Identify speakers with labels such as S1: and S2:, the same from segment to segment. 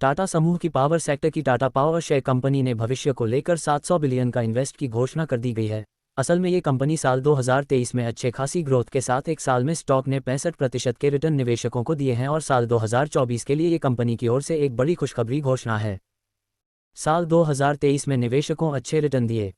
S1: टाटा समूह की power sector की टाटा पावर शेयर कंपनी ने भविष्य को लेकर 700 बिलियन का इन्वेस्ट की घोषणा कर दी गई है। असल में ये कंपनी साल 2023 में अच्छे खासी ग्रोथ के साथ एक साल में स्टॉक ने 65% के रिटर्न निवेशकों को दिए हैं और साल 2024 के लिए ये कंपनी की ओर से एक बड़ी खुशखबरी घोषणा है। साल 2023 में निवेशकों अच्छे रिटर्न दिए।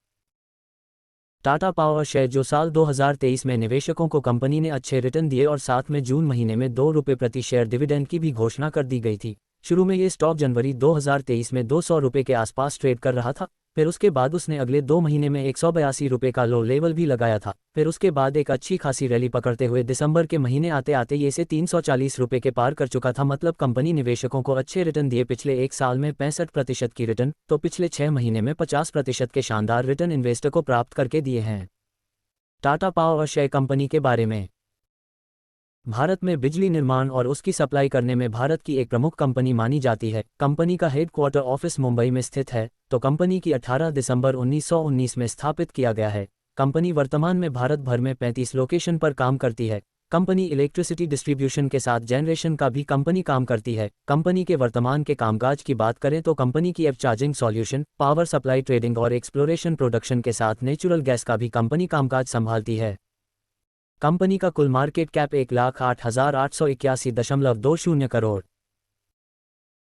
S1: टाटा पावर शेयर जो साल 2023 में निवेशकों को कंपनी ने अच्छे रिटर्न दिए और साथ में जून महीने में ₹2 प्रति शेयर डिविडेंड की भी घोषणा कर दी गई थी। शुरू में ये स्टॉक जनवरी 2023 में ₹200 के आसपास ट्रेड कर रहा था, फिर उसके बाद उसने अगले 2 महीने में ₹182 का लो लेवल भी लगाया था। फिर उसके बाद एक अच्छी खासी रैली पकड़ते हुए दिसंबर के महीने आते आते ये से ₹340 के पार कर चुका था। मतलब कंपनी निवेशकों को अच्छे रिटर्न दिए। पिछले एक साल में 65% की रिटर्न तो पिछले 6 महीने में 50% के शानदार रिटर्न इन्वेस्टर को प्राप्त करके दिए हैं। टाटा पावर शेयर कंपनी के बारे में। भारत में बिजली निर्माण और उसकी सप्लाई करने में भारत की एक प्रमुख कंपनी मानी जाती है। कंपनी का हेडक्वार्टर ऑफिस मुंबई में स्थित है, तो कंपनी की 18 दिसंबर 1919 में स्थापित किया गया है। कंपनी वर्तमान में भारत भर में 35 लोकेशन पर काम करती है। कंपनी इलेक्ट्रिसिटी डिस्ट्रीब्यूशन के साथ जनरेशन का भी कंपनी काम करती है। कंपनी के वर्तमान के कामकाज की बात करें तो कंपनी की F charging solution, power supply, trading और एक्सप्लोरेशन प्रोडक्शन के साथ नेचुरल गैस का भी कंपनी कामकाज संभालती है। कंपनी का कुल मार्केट कैप 1,08,881.20 करोड़।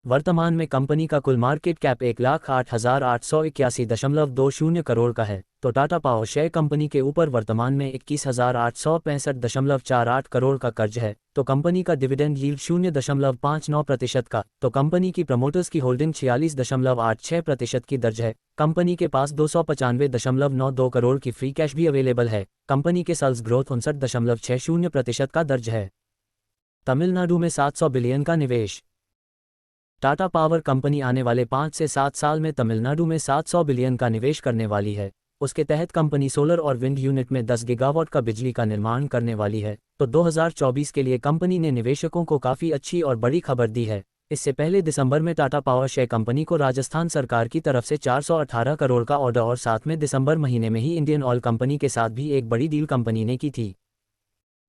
S1: वर्तमान में कंपनी का कुल मार्केट कैप 1,08,881.20 करोड़ का है, तो टाटा पावर शेयर कंपनी के ऊपर वर्तमान में 21,865.48 करोड़ का कर्ज है, तो कंपनी का डिविडेंड यील्ड 0.59% का, तो कंपनी की प्रमोटर्स की होल्डिंग 46.86% की दर्ज है। कंपनी के पास 295.92 करोड़ की फ्री कैश भी अवेलेबल है। कंपनी के सेल्स ग्रोथ 59.60% का दर्ज है। तमिलनाडु में 700 बिलियन का निवेश। टाटा पावर कंपनी आने वाले 5 से 7 साल में तमिलनाडु में 700 बिलियन का निवेश करने वाली है। उसके तहत कंपनी सोलर और विंड यूनिट में 10 गीगावाट का बिजली का निर्माण करने वाली है। तो 2024 के लिए कंपनी ने निवेशकों को काफ़ी अच्छी और बड़ी खबर दी है। इससे पहले दिसंबर में टाटा पावर शेयर कंपनी को राजस्थान सरकार की तरफ से 418 करोड़ का ऑर्डर और साथ में दिसंबर महीने में ही इंडियन ऑयल कंपनी के साथ भी एक बड़ी डील कंपनी ने की थी।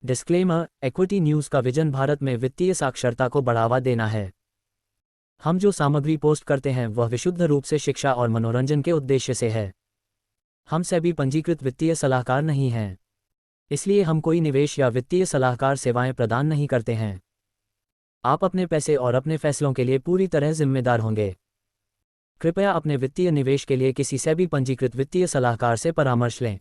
S1: डिस्क्लेमर: इक्विटी न्यूज़ का विजन भारत में वित्तीय साक्षरता को बढ़ावा देना है। हम जो सामग्री पोस्ट करते हैं वह विशुद्ध रूप से शिक्षा और मनोरंजन के उद्देश्य से है। हम सेबी पंजीकृत वित्तीय सलाहकार नहीं हैं, इसलिए हम कोई निवेश या वित्तीय सलाहकार सेवाएं प्रदान नहीं करते हैं। आप अपने पैसे और अपने फैसलों के लिए पूरी तरह जिम्मेदार होंगे। कृपया अपने वित्तीय निवेश के लिए किसी सेबी पंजीकृत वित्तीय सलाहकार से परामर्श लें।